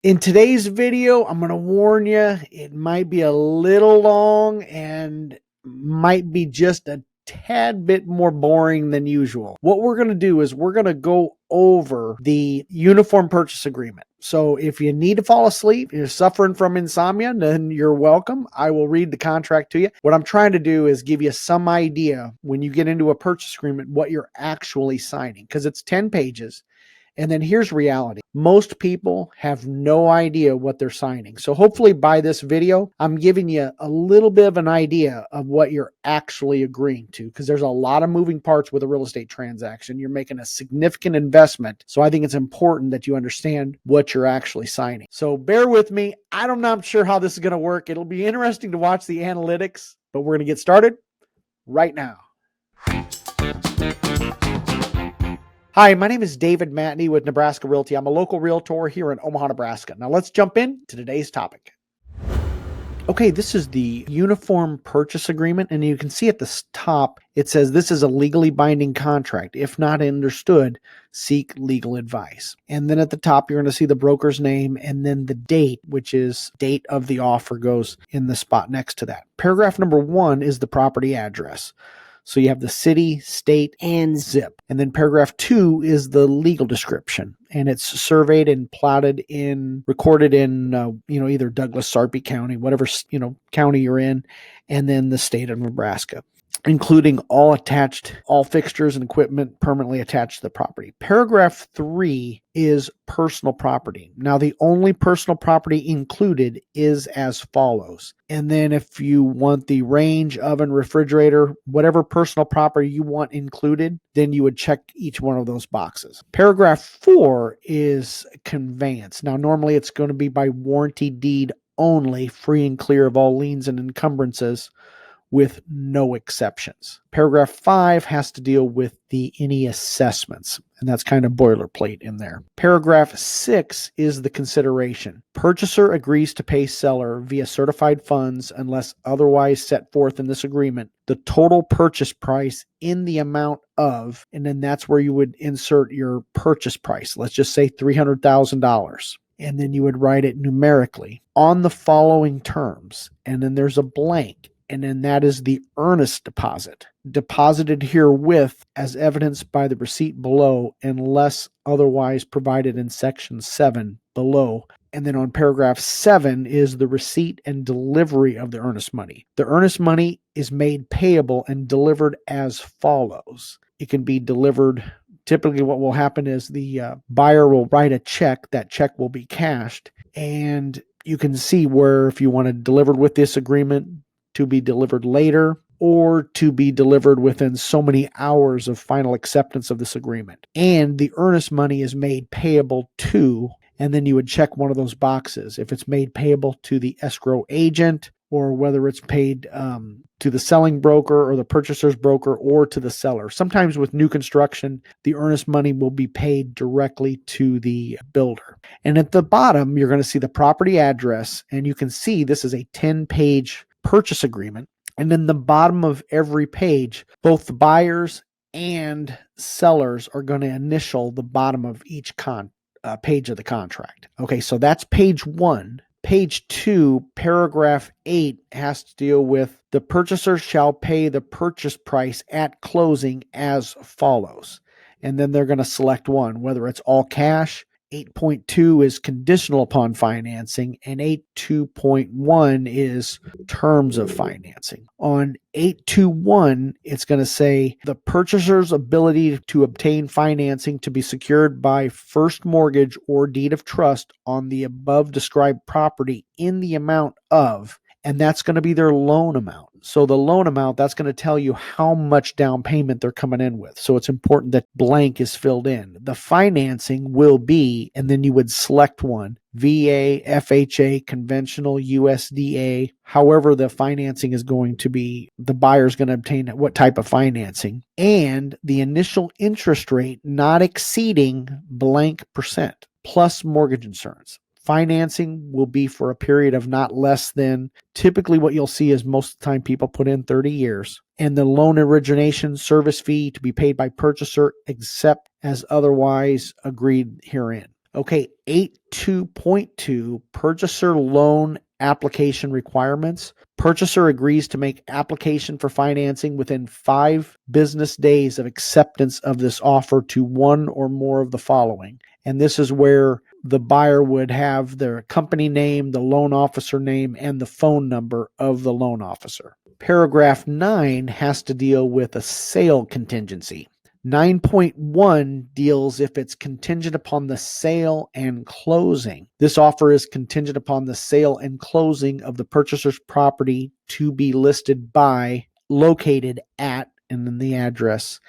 In today's video, I'm going to warn you, it might be a little long and might be just a tad bit more boring than usual. What we're going to do is we're going to go over the uniform purchase agreement. So if you need to fall asleep, you're suffering from insomnia, then you're welcome. I will read the contract to you. What I'm trying to do is give you some idea when you get into a purchase agreement, what you're actually signing, because it's 10 pages. And then here's reality. Most people have no idea what they're signing. So hopefully by this video, I'm giving you a little bit of an idea of what you're actually agreeing to, because there's a lot of moving parts with a real estate transaction. You're making a significant investment. So I think it's important that you understand what you're actually signing. So bear with me. I'm not sure how this is going to work. It'll be interesting to watch the analytics, but we're going to get started right now. Hi, my name is David Matney with Nebraska Realty. I'm a local realtor here in Omaha, Nebraska. Now let's jump in to today's topic. Okay, this is the uniform purchase agreement, and you can see at the top, it says this is a legally binding contract. If not understood, seek legal advice. And then at the top, you're going to see the broker's name and then the date, which is date of the offer goes in the spot next to that. Paragraph number 1 is the property address. So you have the city, state, and zip. And then paragraph 2 is the legal description. And it's surveyed and plotted recorded in, either Douglas, Sarpy County, whatever, county you're in, and then the state of Nebraska, including all fixtures and equipment permanently attached to the property. Paragraph 3 is personal property. Now, the only personal property included is as follows. And then if you want the range, oven, refrigerator, whatever personal property you want included, then you would check each one of those boxes. Paragraph 4 is conveyance. Now, normally it's going to be by warranty deed only, free and clear of all liens and encumbrances, with no exceptions. Paragraph 5 has to deal with any assessments, and that's kind of boilerplate in there. Paragraph 6 is the consideration. Purchaser agrees to pay seller via certified funds unless otherwise set forth in this agreement the total purchase price in the amount of, and then that's where you would insert your purchase price. Let's just say $300,000. And then you would write it numerically on the following terms. And then there's a blank. And then that is the earnest deposit, deposited herewith as evidenced by the receipt below, unless otherwise provided in section 7 below. And then on paragraph 7 is the receipt and delivery of the earnest money. The earnest money is made payable and delivered as follows. It can be delivered. Typically what will happen is the buyer will write a check. That check will be cashed. And you can see where if you want to deliver with this agreement, to be delivered later, or to be delivered within so many hours of final acceptance of this agreement. And the earnest money is made payable to, and then you would check one of those boxes. If it's made payable to the escrow agent, or whether it's paid to the selling broker or the purchaser's broker or to the seller. Sometimes with new construction, the earnest money will be paid directly to the builder. And at the bottom, you're going to see the property address, and you can see this is a 10-page purchase agreement. And in the bottom of every page, both the buyers and sellers are going to initial the bottom of each page of the contract. Okay, so that's page 1. Page 2, paragraph 8 has to deal with the purchaser shall pay the purchase price at closing as follows. And then they're going to select one, whether it's all cash. 8.2 is conditional upon financing, and 8.2.1 is terms of financing. On 8.2.1, it's going to say the purchaser's ability to obtain financing to be secured by first mortgage or deed of trust on the above described property in the amount of, and that's going to be their loan amount. So the loan amount, that's going to tell you how much down payment they're coming in with. So it's important that blank is filled in. The financing will be, and then you would select one, VA, FHA, conventional, USDA, however the financing is going to be, the buyer's going to obtain what type of financing, and the initial interest rate not exceeding blank percent plus mortgage insurance. Financing will be for a period of not less than, typically what you'll see is most of the time people put in 30 years. And the loan origination service fee to be paid by purchaser except as otherwise agreed herein. Okay, 82.2 purchaser loan application requirements. Purchaser agrees to make application for financing within 5 business days of acceptance of this offer to one or more of the following. And this is where the buyer would have their company name, the loan officer name, and the phone number of the loan officer. Paragraph 9 has to deal with a sale contingency. 9.1 deals if it's contingent upon the sale and closing. This offer is contingent upon the sale and closing of the purchaser's property to be listed by, located at, and then the address,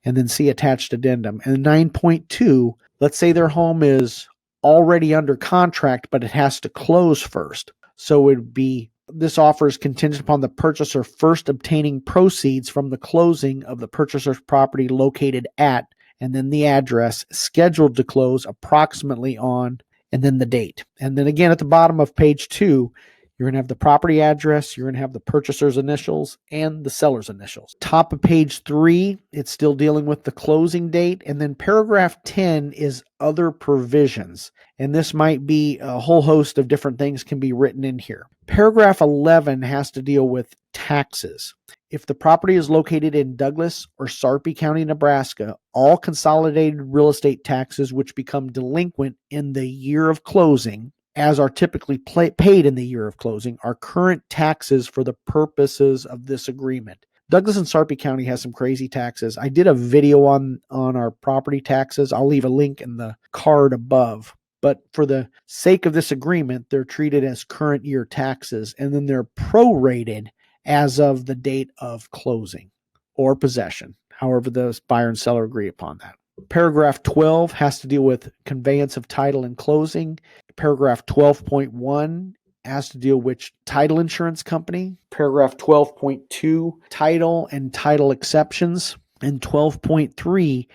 and then see attached addendum. And 9.2, let's say their home is already under contract, but it has to close first. So it would be, this offer is contingent upon the purchaser first obtaining proceeds from the closing of the purchaser's property located at, and then the address, scheduled to close approximately on, and then the date. And then again, at the bottom of page 2, you're going to have the property address, you're going to have the purchaser's initials, and the seller's initials. Top of page 3, it's still dealing with the closing date. And then paragraph 10 is other provisions. And this might be a whole host of different things can be written in here. Paragraph 11 has to deal with taxes. If the property is located in Douglas or Sarpy County, Nebraska, all consolidated real estate taxes which become delinquent in the year of closing, as are typically paid in the year of closing, are current taxes for the purposes of this agreement. Douglas and Sarpy County has some crazy taxes. I did a video on our property taxes. I'll leave a link in the card above. But for the sake of this agreement, they're treated as current year taxes, and then they're prorated as of the date of closing or possession, however the buyer and seller agree upon that. Paragraph 12 has to deal with conveyance of title and closing. Paragraph 12.1 has to deal with title insurance company. Paragraph 12.2, title and title exceptions. And 12.3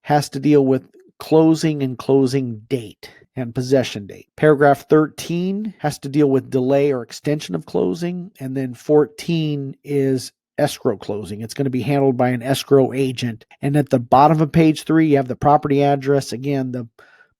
has to deal with closing and closing date and possession date. Paragraph 13 has to deal with delay or extension of closing. And then 14 is escrow closing. It's going to be handled by an escrow agent. And at the bottom of page 3, you have the property address. Again,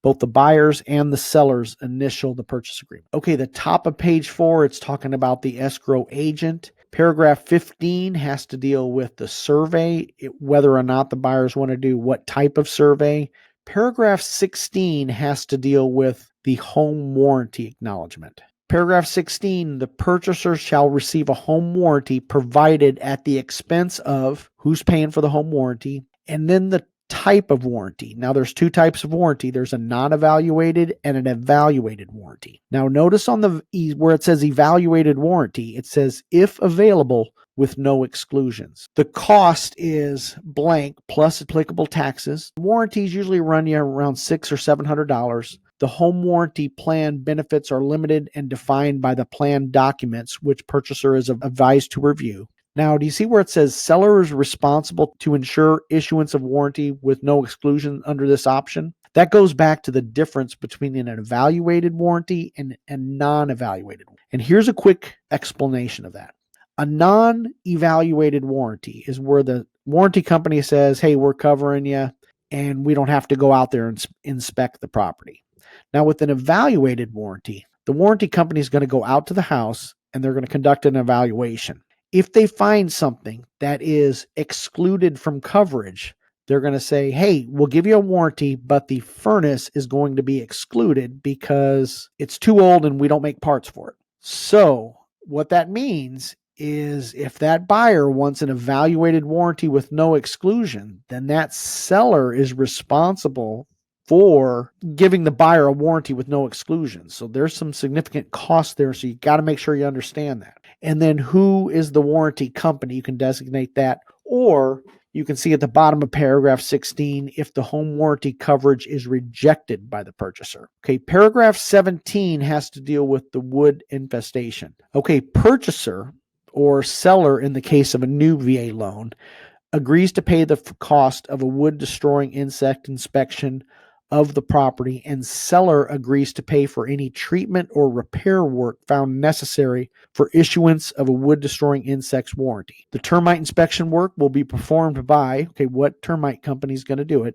both the buyers and the sellers initial the purchase agreement. Okay, the top of page 4, it's talking about the escrow agent. Paragraph 15 has to deal with the survey, whether or not the buyers want to do what type of survey. Paragraph 16 has to deal with the home warranty acknowledgement. Paragraph 16, the purchaser shall receive a home warranty provided at the expense of who's paying for the home warranty, and then the type of warranty. Now, there's 2 types of warranty. There's a non-evaluated and an evaluated warranty. Now, notice on where it says evaluated warranty, it says if available with no exclusions. The cost is blank plus applicable taxes. Warranties usually run you around $600 or $700. The home warranty plan benefits are limited and defined by the plan documents, which purchaser is advised to review. Now, do you see where it says seller is responsible to ensure issuance of warranty with no exclusion under this option? That goes back to the difference between an evaluated warranty and a non-evaluated. And here's a quick explanation of that. A non-evaluated warranty is where the warranty company says, hey, we're covering you, and we don't have to go out there and inspect the property. Now, with an evaluated warranty, the warranty company is going to go out to the house and they're going to conduct an evaluation. If they find something that is excluded from coverage, they're going to say, hey, we'll give you a warranty, but the furnace is going to be excluded because it's too old and we don't make parts for it. So what that means is if that buyer wants an evaluated warranty with no exclusion, then that seller is responsible for giving the buyer a warranty with no exclusion. So there's some significant cost there. So you got to make sure you understand that. And then who is the warranty company? You can designate that, or you can see at the bottom of paragraph 16 if the home warranty coverage is rejected by the purchaser. Okay, paragraph 17 has to deal with the wood infestation. Okay, purchaser or seller in the case of a new VA loan agrees to pay the cost of a wood destroying insect inspection of the property, and seller agrees to pay for any treatment or repair work found necessary for issuance of a wood destroying insects warranty. The termite inspection work will be performed by, okay, what termite company is going to do it?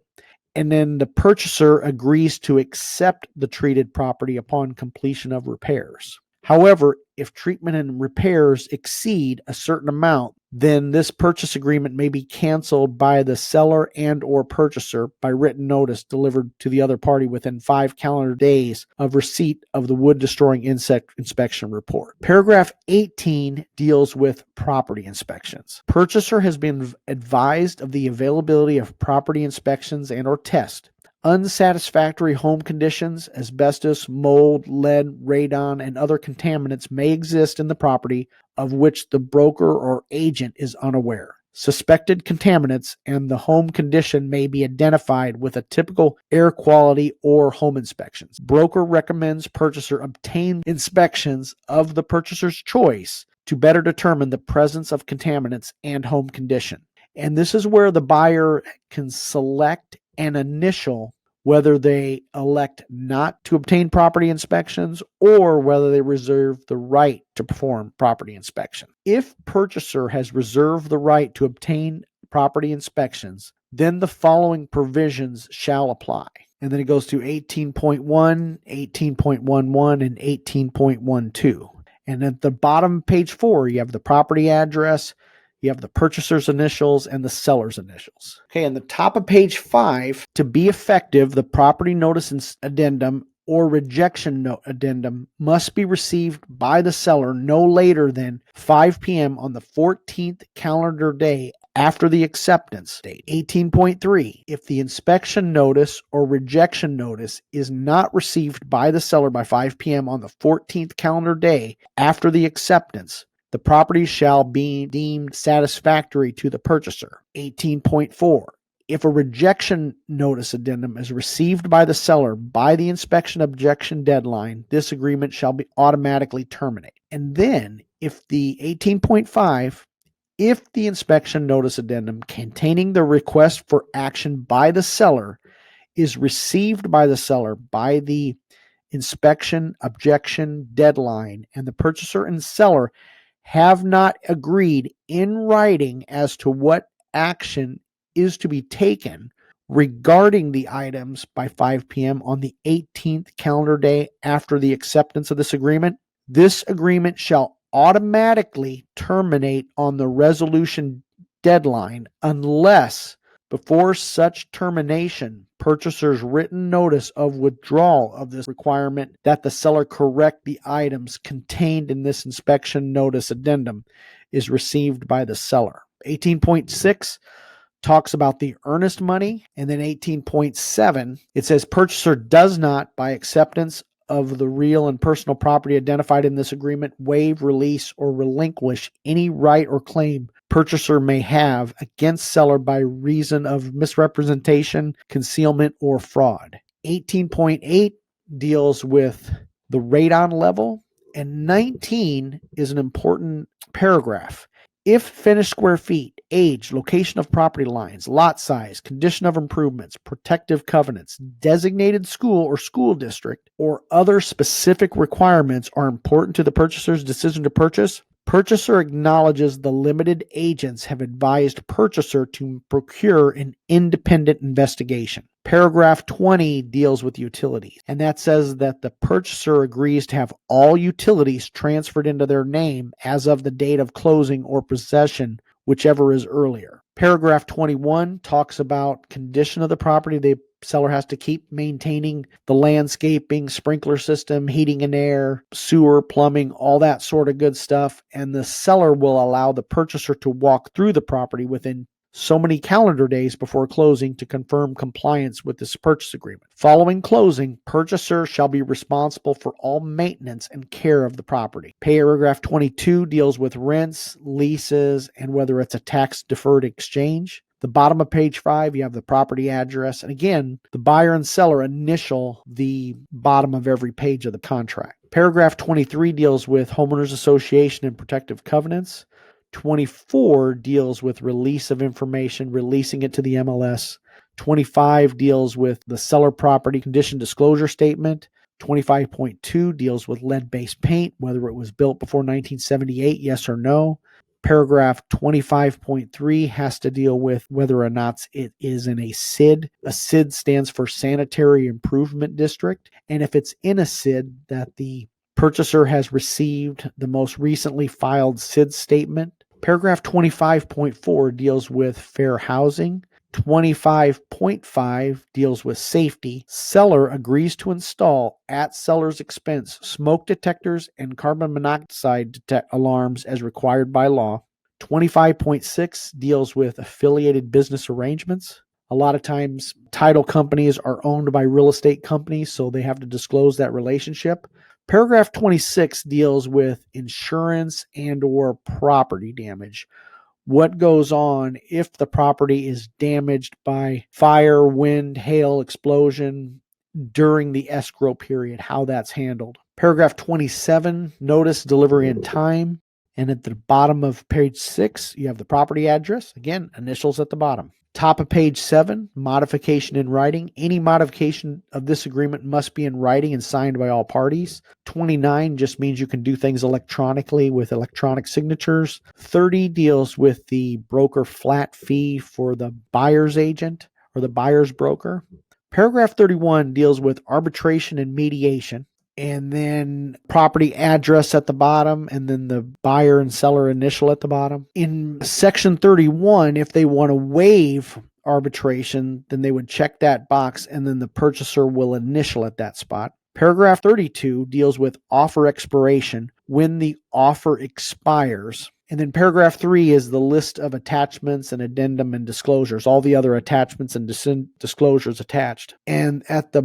And then the purchaser agrees to accept the treated property upon completion of repairs. However, if treatment and repairs exceed a certain amount, then this purchase agreement may be canceled by the seller and or purchaser by written notice delivered to the other party within 5 calendar days of receipt of the wood destroying insect inspection report. Paragraph 18 deals with property inspections. Purchaser has been advised of the availability of property inspections and or tests. Unsatisfactory home conditions, asbestos, mold, lead, radon, and other contaminants may exist in the property of which the broker or agent is unaware. Suspected contaminants and the home condition may be identified with a typical air quality or home inspections. Broker recommends purchaser obtain inspections of the purchaser's choice to better determine the presence of contaminants and home condition. And this is where the buyer can select and initial whether they elect not to obtain property inspections or whether they reserve the right to perform property inspection. If purchaser has reserved the right to obtain property inspections, then the following provisions shall apply. And then it goes to 18.1, 18.11, and 18.12. And at the bottom of page 4, you have the property address, you have the purchaser's initials and the seller's initials. Okay, on the top of page 5, to be effective, the property notice addendum or rejection addendum must be received by the seller no later than 5 p.m. on the 14th calendar day after the acceptance date. 18.3, if the inspection notice or rejection notice is not received by the seller by 5 p.m. on the 14th calendar day after the acceptance, the property shall be deemed satisfactory to the purchaser. 18.4. If a rejection notice addendum is received by the seller by the inspection objection deadline, this agreement shall be automatically terminated. And then, if the 18.5, if the inspection notice addendum containing the request for action by the seller is received by the seller by the inspection objection deadline, and the purchaser and seller have not agreed in writing as to what action is to be taken regarding the items by 5 p.m. on the 18th calendar day after the acceptance of this agreement shall automatically terminate on the resolution deadline unless before such termination, purchaser's written notice of withdrawal of this requirement that the seller correct the items contained in this inspection notice addendum is received by the seller. 18.6 talks about the earnest money, and then 18.7, it says purchaser does not, by acceptance of the real and personal property identified in this agreement, waive, release, or relinquish any right or claim purchaser may have against seller by reason of misrepresentation, concealment, or fraud. 18.8 deals with the radon level, and 19 is an important paragraph. If finished square feet, age, location of property lines, lot size, condition of improvements, protective covenants, designated school or school district, or other specific requirements are important to the purchaser's decision to purchase, purchaser acknowledges the limited agents have advised purchaser to procure an independent investigation. Paragraph 20 deals with utilities, and that says that the purchaser agrees to have all utilities transferred into their name as of the date of closing or possession, whichever is earlier. Paragraph 21 talks about condition of the property. The seller has to keep maintaining the landscaping, sprinkler system, heating and air, sewer, plumbing, all that sort of good stuff. And the seller will allow the purchaser to walk through the property within so many calendar days before closing to confirm compliance with this purchase agreement. Following closing, purchaser shall be responsible for all maintenance and care of the property. Paragraph 22 deals with rents, leases, and whether it's a tax-deferred exchange. The bottom of page 5, you have the property address. And again, the buyer and seller initial the bottom of every page of the contract. Paragraph 23 deals with homeowners association and protective covenants. 24 deals with release of information, releasing it to the MLS. 25 deals with the seller property condition disclosure statement. 25.2 deals with lead-based paint, whether it was built before 1978, yes or no. Paragraph 25.3 has to deal with whether or not it is in a SID. A SID stands for Sanitary Improvement District. And if it's in a SID, that the purchaser has received the most recently filed SID statement. Paragraph 25.4 deals with fair housing. 25.5 deals with safety. Seller agrees to install at seller's expense smoke detectors and carbon monoxide alarms as required by law. 25.6 deals with affiliated business arrangements. A lot of times title companies are owned by real estate companies, so they have to disclose that relationship. Paragraph 26 deals with insurance and or property damage. What goes on if the property is damaged by fire, wind, hail, explosion during the escrow period, how that's handled. Paragraph 27, notice, delivery, and time. And at the bottom of page 6, you have the property address. Again, initials at the bottom. Top of page 7, modification in writing. Any modification of this agreement must be in writing and signed by all parties. 29 just means you can do things electronically with electronic signatures. 30 deals with the broker flat fee for the buyer's agent or the buyer's broker. Paragraph 31 deals with arbitration and mediation. And then property address at the bottom, and then the buyer and seller initial at the bottom. In section 31, if they want to waive arbitration, then they would check that box, and then the purchaser will initial at that spot. Paragraph 32 deals with offer expiration, when the offer expires. And then paragraph 3 is the list of attachments and addendum and disclosures, all the other attachments and disclosures attached. And at the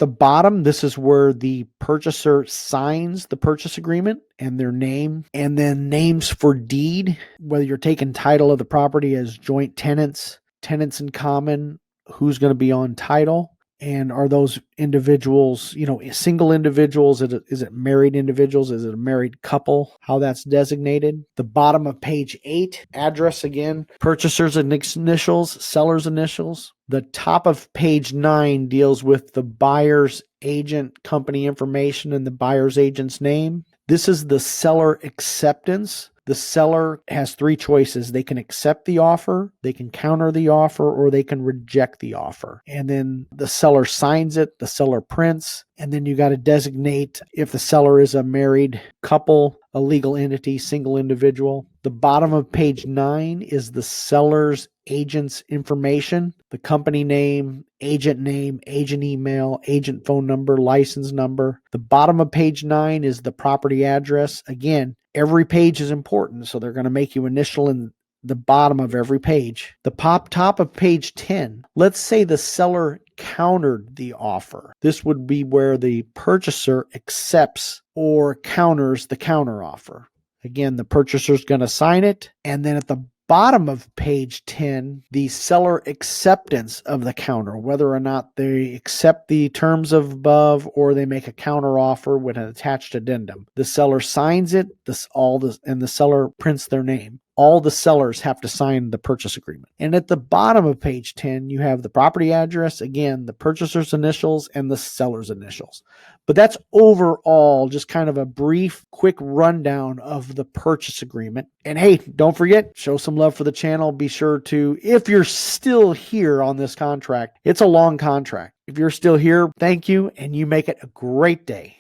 bottom, this is where the purchaser signs the purchase agreement and their name, and then names for deed, whether you're taking title of the property as joint tenants, tenants in common, who's going to be on title. And are those individuals, single individuals? Is it married individuals? Is it a married couple? How that's designated. The bottom of page 8, address again, purchaser's initials, seller's initials. The top of page 9 deals with the buyer's agent company information and the buyer's agent's name. This is the seller acceptance. The seller has 3 choices. They can accept the offer, they can counter the offer, or they can reject the offer. And then the seller signs it, the seller prints, and then you got to designate if the seller is a married couple, a legal entity, single individual. The bottom of page 9 is the seller's agent's information, the company name, agent email, agent phone number, license number. The bottom of page 9 is the property address. Again, every page is important, so they're going to make you initial in the bottom of every page. The top of page 10, let's say the seller countered the offer. This would be where the purchaser accepts or counters the counter offer. Again, the purchaser's going to sign it, and then at the bottom of page 10, the seller acceptance of the counter, whether or not they accept the terms of above or they make a counter offer with an attached addendum. The seller signs it, and the seller prints their name. All the sellers have to sign the purchase agreement. And at the bottom of page 10, you have the property address, again, the purchaser's initials and the seller's initials. But that's overall just kind of a brief, quick rundown of the purchase agreement. And hey, don't forget, show some love for the channel. Be sure to, if you're still here on this contract, it's a long contract. If you're still here, thank you, and you make it a great day.